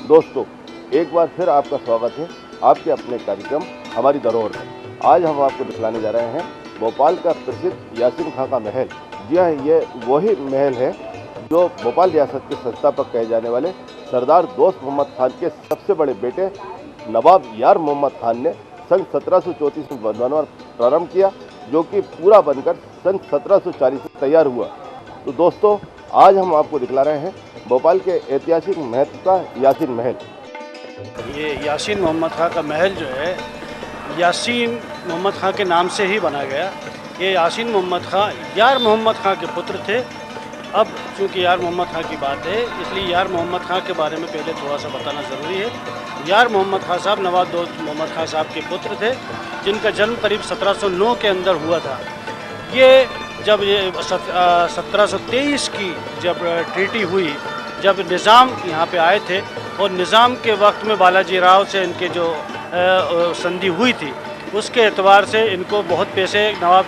दोस्तों, एक बार फिर आपका स्वागत है आपके अपने कार्यक्रम हमारी धरोहर में। आज हम आपको दिखलाने जा रहे हैं भोपाल का प्रसिद्ध यासीन खां का महल। जी हाँ, ये वही महल है जो भोपाल रियासत के संस्थापक कहे जाने वाले सरदार दोस्त मोहम्मद खान के सबसे बड़े बेटे नवाब यार मोहम्मद खान ने सन 1734 में बनवाना प्रारंभ किया, जो कि पूरा बनकर सन 1740 में तैयार हुआ। तो दोस्तों, आज हम आपको दिखला रहे हैं भोपाल के ऐतिहासिक महत्व का यासीन महल। ये यासीन मोहम्मद खां का महल जो है, यासीन मोहम्मद खां के नाम से ही बना गया। ये यासीन मोहम्मद खां यार मोहम्मद खां के पुत्र थे। अब चूँकि यार मोहम्मद खां की बात है, इसलिए यार मोहम्मद खां के बारे में पहले थोड़ा सा बताना ज़रूरी है। यार मोहम्मद खां साहब नवाब दोस्त मोहम्मद खां साहब के पुत्र थे, जिनका जन्म करीब 1709 के अंदर हुआ था। ये जब 1723 की जब ट्रीटी हुई, जब निज़ाम यहाँ पे आए थे, और निज़ाम के वक्त में बालाजी राव से इनके जो संधि हुई थी, उसके एतबार से इनको बहुत पैसे नवाब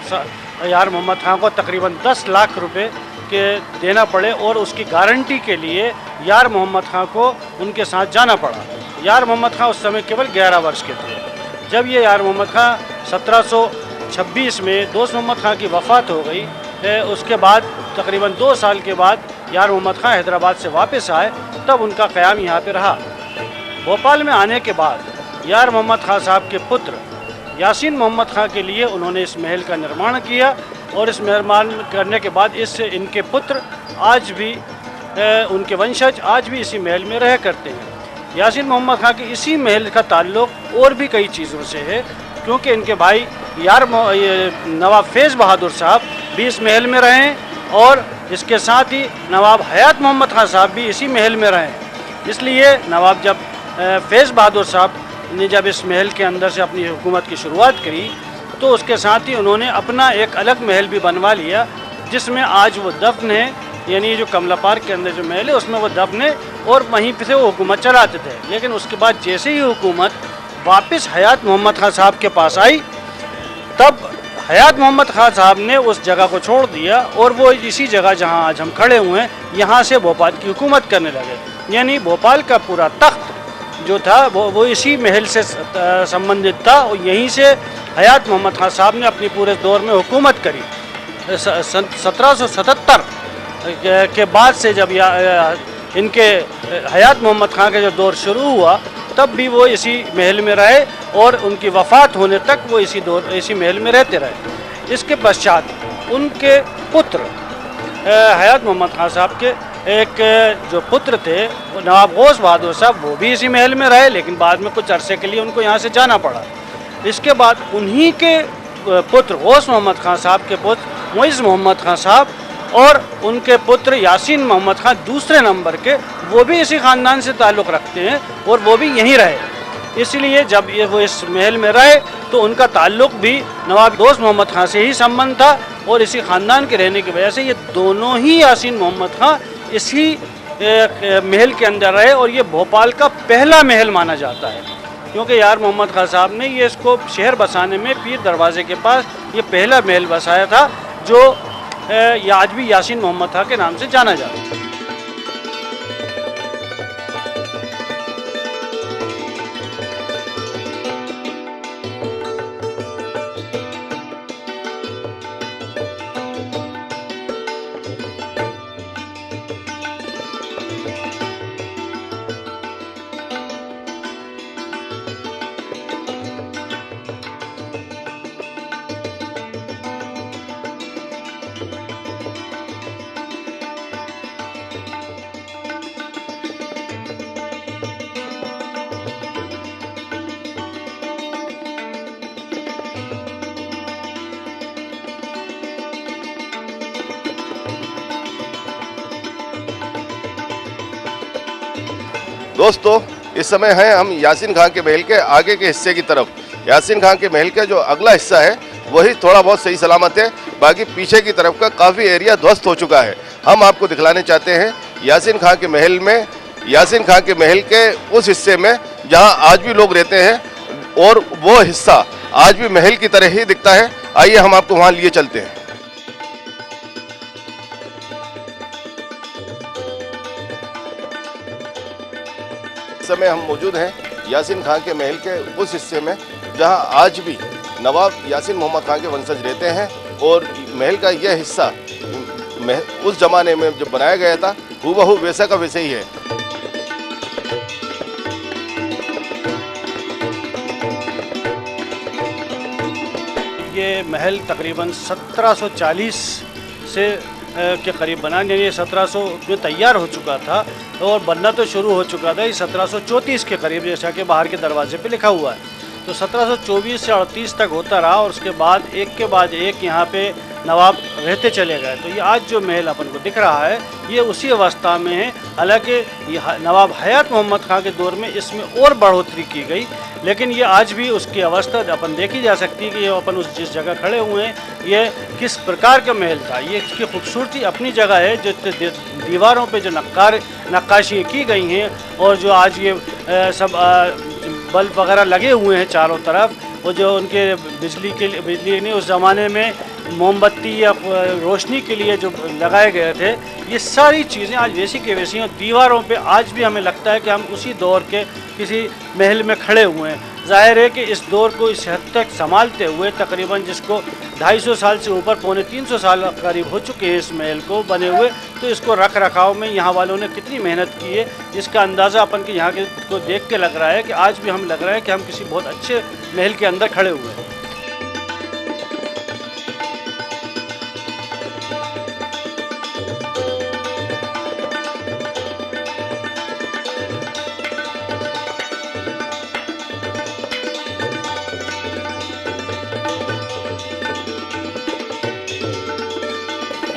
यार मोहम्मद खां को तकरीबन 10 लाख रुपए के देना पड़े, और उसकी गारंटी के लिए यार मोहम्मद खां को उनके साथ जाना पड़ा। यार मोहम्मद खां उस समय केवल 11 वर्ष के थे। जब ये यार मोहम्मद खां 1726 में दोस्त मोहम्मद खां की वफ़ात हो गई, उसके बाद तकरीबन 2 साल के बाद यार मोहम्मद खां हैदराबाद से वापस आए, तब उनका क़याम यहाँ पे रहा। भोपाल में आने के बाद यार मोहम्मद खां साहब के पुत्र यासीन मोहम्मद खां के लिए उन्होंने इस महल का निर्माण किया, और इस निर्माण करने के बाद इनके पुत्र आज भी, उनके वंशज आज भी इसी महल में रह करते हैं। यासीन मोहम्मद खां के इसी महल का ताल्लुक़ और भी कई चीज़ों से है, क्योंकि इनके भाई नवाब फैज़ बहादुर साहब भी इस महल में रहे, और इसके साथ ही नवाब हयात मोहम्मद खां साहब भी इसी महल में रहे। इसलिए नवाब जब फैज़ बहादुर साहब ने जब इस महल के अंदर से अपनी हुकूमत की शुरुआत करी, तो उसके साथ ही उन्होंने अपना एक अलग महल भी बनवा लिया, जिसमें आज वो दफन है। यानी जो कमला पार्क के अंदर जो महल है, उसमें वो दफन है, और वहीं पे से वो हुकूमत चलाते थे। लेकिन उसके बाद जैसे ही हुकूमत वापस हयात मोहम्मद खां साहब के पास आई, तब हयात मोहम्मद खां साहब ने उस जगह को छोड़ दिया, और वो इसी जगह जहां आज हम खड़े हुए हैं, यहाँ से भोपाल की हुकूमत करने लगे। यानी भोपाल का पूरा तख्त जो था वो इसी महल से संबंधित था, और यहीं से हयात मोहम्मद खां साहब ने अपनी पूरे दौर में हुकूमत करी। 1777 के बाद से जब इनके हयात मोहम्मद खां का जो दौर शुरू हुआ, तब भी वो इसी महल में रहे, और उनकी वफ़ात होने तक वो इसी महल में रहते रहे। इसके पश्चात उनके पुत्र हयात मोहम्मद खां साहब के एक जो पुत्र थे नवाब गौस बहादुर साहब, वो भी इसी महल में रहे, लेकिन बाद में कुछ अरसे के लिए उनको यहाँ से जाना पड़ा। इसके बाद उन्हीं के पुत्र गौस मोहम्मद खां साहब के पुत्र मुइज़ मोहम्मद खां साहब, और उनके पुत्र यासीन मोहम्मद खां दूसरे नंबर के, वो भी इसी ख़ानदान से ताल्लुक़ रखते हैं, और वो भी यहीं रहे। इसलिए जब वो इस महल में रहे, तो उनका ताल्लुक़ भी नवाब दोस्त मोहम्मद खां से ही संबंध था, और इसी ख़ानदान के रहने की वजह से ये दोनों ही यासीन मोहम्मद खां इसी महल के अंदर रहे। और ये भोपाल का पहला महल माना जाता है, क्योंकि यार मोहम्मद खां साहब ने ये इसको शहर बसाने में पीर दरवाज़े के पास ये पहला महल बसाया था, जो आज भी यासीन मोहम्मद खां के नाम से जाना जाता है। दोस्तों, इस समय हैं हम यासीन खां के महल के आगे के हिस्से की तरफ। यासीन खां के महल का जो अगला हिस्सा है, वही थोड़ा बहुत सही सलामत है, बाकी पीछे की तरफ का काफ़ी एरिया ध्वस्त हो चुका है। हम आपको दिखलाने चाहते हैं यासीन खां के महल में, यासीन खां के महल के उस हिस्से में जहां आज भी लोग रहते हैं, और वो हिस्सा आज भी महल की तरह ही दिखता है। आइए हम आपको वहां लिए चलते हैं। इस समय हम मौजूद हैं यासीन खां के महल के उस हिस्से में जहां आज भी नवाब यासीन मोहम्मद खां के वंशज रहते हैं और महल का यह हिस्सा उस जमाने में जब बनाया गया था हूबहू वैसा का वैसे ही है। ये महल तकरीबन 1740 से के करीब बना, यानी 1700 में तैयार हो चुका था और बनना तो शुरू हो चुका था ये 1734 के करीब, जैसा कि बाहर के दरवाजे पे लिखा हुआ है। तो 1724 से 38 तक होता रहा और उसके बाद एक के बाद एक यहाँ पे नवाब रहते चले गए। तो ये आज जो महल अपन को दिख रहा है ये उसी अवस्था में है। हालांकि ये नवाब हयात मोहम्मद खां के दौर में इसमें और बढ़ोतरी की गई, लेकिन ये आज भी उसकी अवस्था अपन देखी जा सकती है कि ये अपन उस जिस जगह खड़े हुए हैं ये किस प्रकार का महल था। ये इसकी खूबसूरती अपनी जगह है, जो दीवारों पे जो नक्काशियाँ की गई हैं और जो आज ये सब बल्ब वगैरह लगे हुए हैं चारों तरफ, वो जो उनके बिजली नहीं उस ज़माने में मोमबत्ती या रोशनी के लिए जो लगाए गए थे, ये सारी चीज़ें आज वैसी के वैसी हैं। दीवारों पे आज भी हमें लगता है कि हम उसी दौर के किसी महल में खड़े हुए हैं। जाहिर है कि इस दौर को इस हद तक संभालते हुए तकरीबन जिसको 250 साल से ऊपर पौने 300 साल करीब हो चुके हैं इस महल को बने हुए, तो इसको रख रखाव में यहाँ वालों ने कितनी मेहनत की है इसका अंदाज़ा अपन के यहाँ के को देख के लग रहा है कि आज भी हम लग रहा है कि हम किसी बहुत अच्छे महल के अंदर खड़े हुए हैं।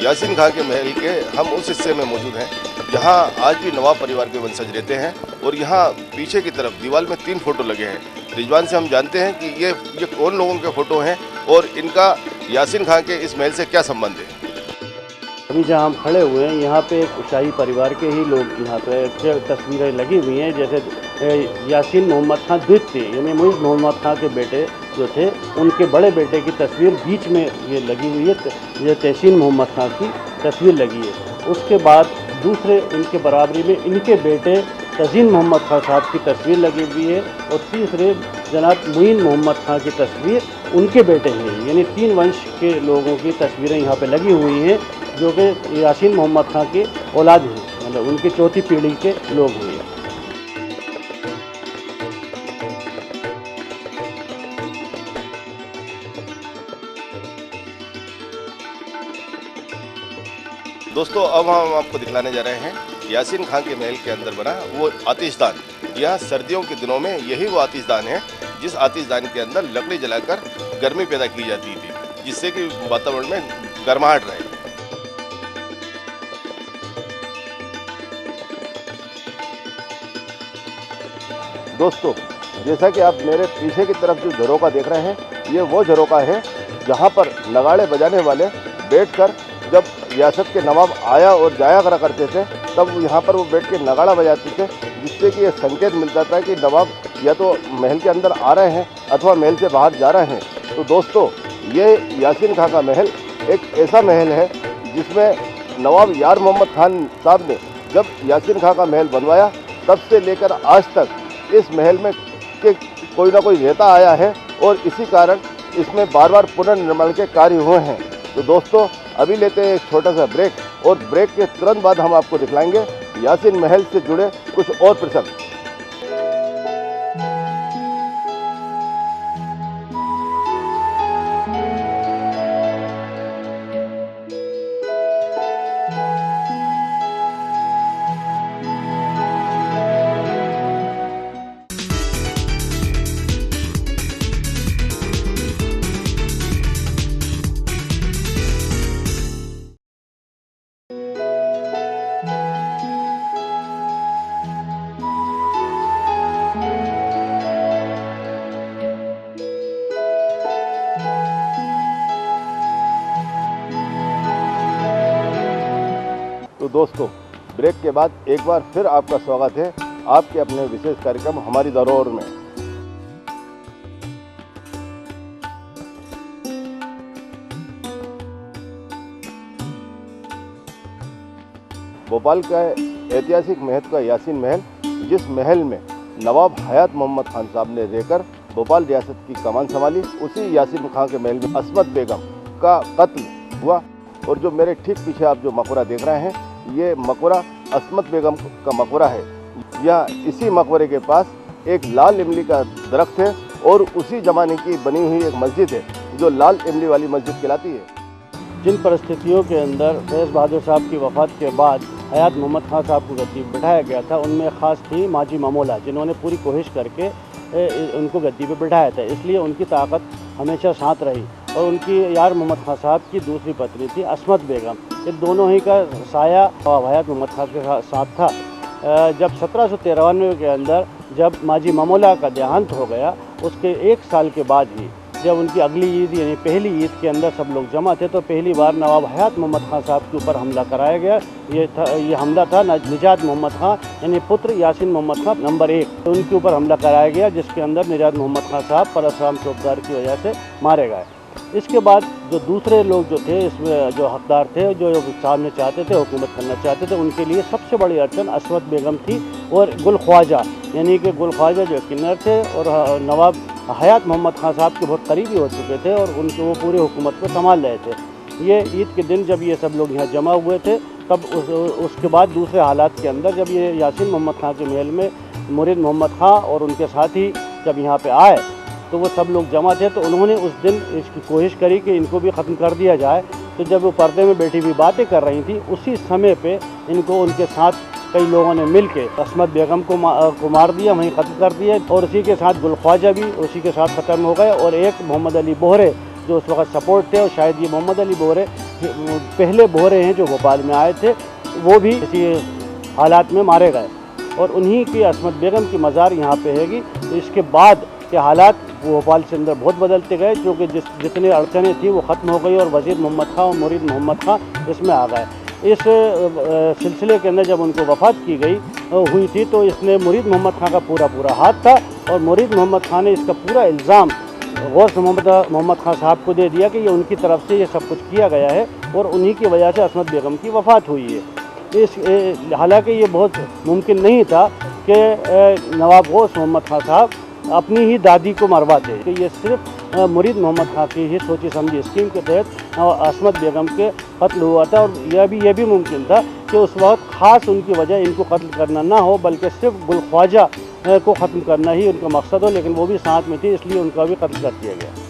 यासीन खां के महल के हम उस हिस्से में मौजूद हैं जहां आज भी नवाब परिवार के वंशज रहते हैं और यहां पीछे की तरफ दीवार में 3 फोटो लगे हैं। रिजवान से हम जानते हैं कि ये कौन लोगों के फ़ोटो हैं और इनका यासीन खां के इस महल से क्या संबंध है। अभी जहाँ हम खड़े हुए हैं यहाँ पे एक शाही परिवार के ही लोग यहाँ पे तस्वीरें लगी हुई हैं, जैसे यासीन मोहम्मद खां द्वितीय यानी मुइज़ मोहम्मद खां के बेटे जो थे उनके बड़े बेटे की तस्वीर बीच में ये लगी हुई है, ये तहसीन मोहम्मद खां की तस्वीर लगी है। उसके बाद दूसरे उनके बराबरी में इनके बेटे तज़ीन मोहम्मद खां साहब की तस्वीर लगी हुई है और तीसरे जनाब मुइन मोहम्मद खां की तस्वीर उनके बेटे हैं, यानी 3 वंश के लोगों की तस्वीरें यहाँ पे लगी हुई हैं जो कि यासीन मोहम्मद खां के औलाद हैं, मतलब उनकी चौथी पीढ़ी के लोग हैं। दोस्तों अब हम आपको दिखलाने जा रहे हैं यासीन खां के महल के अंदर बना वो आतिशदान। यह सर्दियों के दिनों में यही वो आतिशदान है जिस आतिशदान के अंदर लकड़ी जलाकर गर्मी पैदा की जाती थी, जिससे कि वातावरण में गर्माहट रहे। दोस्तों जैसा कि आप मेरे पीछे की तरफ जो झरोका देख रहे हैं, ये वो झरोका है जहाँ पर नगाड़े बजाने वाले बैठकर जब रियासत के नवाब आया और जाया करा करते थे तब यहाँ पर वो बैठ के नगाड़ा बजाते थे, जिससे कि ये संकेत मिलता था कि नवाब या तो महल के अंदर आ रहे हैं अथवा महल से बाहर जा रहे हैं। तो दोस्तों ये यासीन खां का महल एक ऐसा महल है जिसमें नवाब यार मोहम्मद खान साहब ने जब यासीन खां का महल बनवाया तब से लेकर आज तक इस महल में के कोई ना कोई रहता आया है और इसी कारण इसमें बार बार पुनर्निर्माण के कार्य हुए हैं। तो दोस्तों अभी लेते हैं एक छोटा सा ब्रेक और ब्रेक के तुरंत बाद हम आपको दिखलाएंगे यासीन महल से जुड़े कुछ और प्रसंग। तो दोस्तों ब्रेक के बाद एक बार फिर आपका स्वागत है आपके अपने विशेष कार्यक्रम हमारी धरोहर में। भोपाल का ऐतिहासिक महत्व का यासीन महल, जिस महल में नवाब हयात मोहम्मद खान साहब ने रहकर भोपाल रियासत की कमान संभाली। उसी यासीन खां के महल में अस्मत बेगम का कत्ल हुआ। और जो मेरे ठीक पीछे आप जो मकबरा देख रहे हैं, ये मकबरा अस्मत बेगम का मकबरा है। यहाँ इसी मकबरे के पास एक लाल इमली का दरख्त है और उसी ज़माने की बनी हुई एक मस्जिद है जो लाल इमली वाली मस्जिद कहलाती है। जिन परिस्थितियों के अंदर फैज़ बहादुर साहब की वफ़ात के बाद हयात मोहम्मद खां साहब को गद्दी बिठाया गया था, उनमें ख़ास थी माजी ममोला, जिन्होंने पूरी कोशिश करके उनको गद्दी पे बिठाया था। इसलिए उनकी ताकत हमेशा साथ रही। और उनकी यार मोहम्मद खां साहब की दूसरी पत्नी थी अस्मत बेगम। ये दोनों ही का साया हयात मोहम्मद खां के साथ था। जब 1793 के अंदर जब माजी ममोला का देहांत हो गया, उसके 1 साल के बाद ही जब उनकी अगली ईद यानी पहली ईद के अंदर सब लोग जमा थे, तो पहली बार नवाब हयात मोहम्मद खां साहब के ऊपर हमला कराया गया। ये हमला था निजात मोहम्मद खां यानी पुत्र यासीन मोहम्मद खां नंबर 1, तो उनके ऊपर हमला कराया गया, जिसके अंदर निजात मोहम्मद खां साहब परसराम चौकीदार की वजह से मारे गए। इसके बाद जो दूसरे लोग जो थे, इसमें जो हकदार थे, जो सामने चाहते थे, हुकूमत करना चाहते थे, उनके लिए सबसे बड़ी अड़चन अस्मत बेगम थी और गुल ख्वाजा, यानी कि गुल ख्वाजा जो किन्नर थे और नवाब हयात मोहम्मद खां साहब के बहुत करीबी हो चुके थे और उनके वो पूरे हुकूमत को संभाल रहे थे। ये ईद के दिन जब ये सब लोग यहाँ जमा हुए थे, तब उसके बाद दूसरे हालात के अंदर जब ये यासीन मोहम्मद खां के महल में मुरीद मोहम्मद खां और उनके साथी जब यहाँ पे आए, तो वो सब लोग जमा थे, तो उन्होंने उस दिन इसकी कोशिश करी कि इनको भी ख़त्म कर दिया जाए। तो जब वो पर्दे में बैठी हुई बातें कर रही थी, उसी समय पे इनको उनके साथ कई लोगों ने मिल के अस्मत बेगम को मार दिया, वहीं ख़त्म कर दिया। और उसी के साथ गुल ख्वाजा भी उसी के साथ ख़त्म हो गए। और एक मोहम्मद अली बोहरे जो उस वक्त सपोर्ट थे, और शायद ये मोहम्मद अली बोहरे पहले बोहरे हैं जो भोपाल में आए थे, वो भी इसी हालात में मारे गए। और उन्हीं की अस्मत बेगम की मज़ार यहाँ पे हैगी। तो इसके बाद के हालात भोपाल से अंदर बहुत बदलते गए, क्योंकि जितनी अड़चनें थी वो ख़त्म हो गई और वज़ीर मोहम्मद खां और मुरीद मोहम्मद खां इसमें आ गए। इस सिलसिले के अंदर जब उनको वफ़ात की गई हुई थी, तो इसने मुरीद मोहम्मद खां का पूरा हाथ था और मुरीद मोहम्मद खां ने इसका पूरा इल्ज़ाम गौस मोहम्मद खां साहब को दे दिया कि ये उनकी तरफ से ये सब कुछ किया गया है और उन्हीं की वजह से अस्मत बेगम की वफ़ात हुई है। हालांकि ये बहुत मुमकिन नहीं था कि नवाब गौस मोहम्मद खां साहब अपनी ही दादी को मरवाते, तो ये सिर्फ मुरीद मोहम्मद खां की ही सोची समझी स्कीम के तहत अस्मत बेगम के कत्ल हुआ था। और यह भी मुमकिन था कि उस वक्त ख़ास उनकी वजह इनको कत्ल करना ना हो, बल्कि सिर्फ गुल ख्वाजा को ख़त्म करना ही उनका मकसद हो, लेकिन वो भी साथ में थी, इसलिए उनका भी कत्ल कर दिया गया।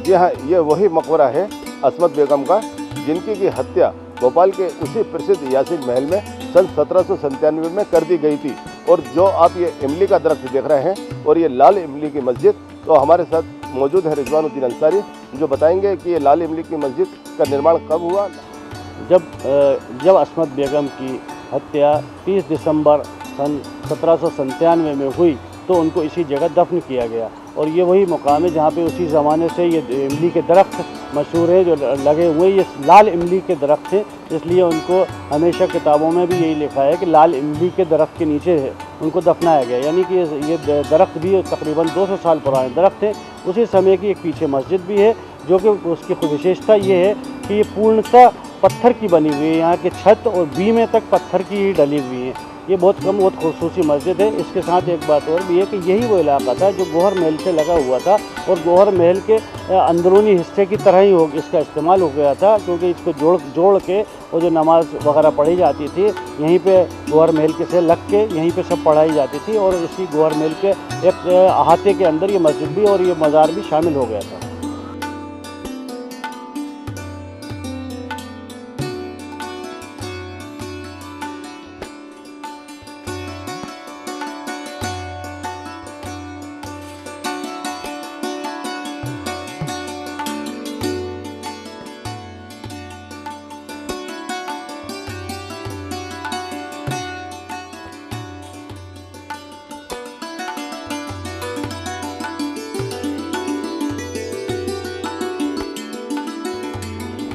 जी हाँ, ये वही मकबरा है अस्मत बेगम का, जिनकी की हत्या भोपाल के उसी प्रसिद्ध यासीन महल में सन 1797 में कर दी गई थी। और जो आप ये इमली का दरख्त देख रहे हैं और ये लाल इमली की मस्जिद, तो हमारे साथ मौजूद है रिजवानुद्दीन अंसारी, जो बताएंगे कि ये लाल इमली की मस्जिद का निर्माण कब हुआ। जब अस्मत बेगम की हत्या 30 दिसंबर सन 1797 में हुई, तो उनको इसी जगह दफन किया गया। और ये वही मुकाम है जहाँ पे उसी ज़माने से ये इमली के दरख्त मशहूर है जो लगे हुए, ये लाल इमली के दरख्त हैं, इसलिए उनको हमेशा किताबों में भी यही लिखा है कि लाल इमली के दरख्त के नीचे है उनको दफनाया गया। यानी कि ये दरख्त भी तकरीबन 200 साल पुराने दरख्त हैं। उसी समय की एक पीछे मस्जिद भी है, जो कि उसकी विशेषता ये है कि ये पूर्णतः पत्थर की बनी हुई है। यहाँ की छत और बीमें तक पत्थर की ही डली हुई हैं। ये बहुत खूबसूरती मस्जिद है। इसके साथ एक बात और भी है कि यही वो इलाका था जो गौहर महल से लगा हुआ था और गौहर महल के अंदरूनी हिस्से की तरह ही इसका इस्तेमाल हो गया था, क्योंकि इसको जोड़ के वो जो नमाज वगैरह पढ़ी जाती थी, यहीं पे गौहर महल के से लग के यहीं पे सब पढ़ाई जाती थी। और इसी गौहर महल के एक अहाते के अंदर ये मस्जिद भी और ये मज़ार भी शामिल हो गया था।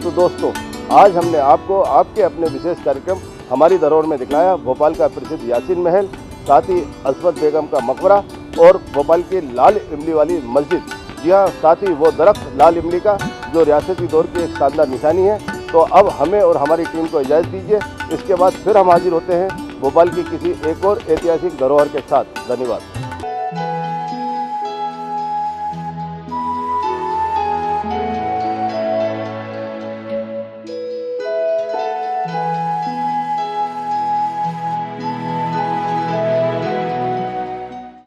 तो दोस्तों, आज हमने आपको आपके अपने विशेष कार्यक्रम हमारी धरोहर में दिखाया भोपाल का प्रसिद्ध यासीन महल, साथ ही असमत बेगम का मकबरा और भोपाल की लाल इमली वाली मस्जिद। जी हाँ, साथ ही वो दरख्त लाल इमली का जो रियासती दौर की एक शानदार निशानी है। तो अब हमें और हमारी टीम को इजाज़त दीजिए, इसके बाद फिर हम हाजिर होते हैं भोपाल की किसी एक और ऐतिहासिक धरोहर के साथ। धन्यवाद।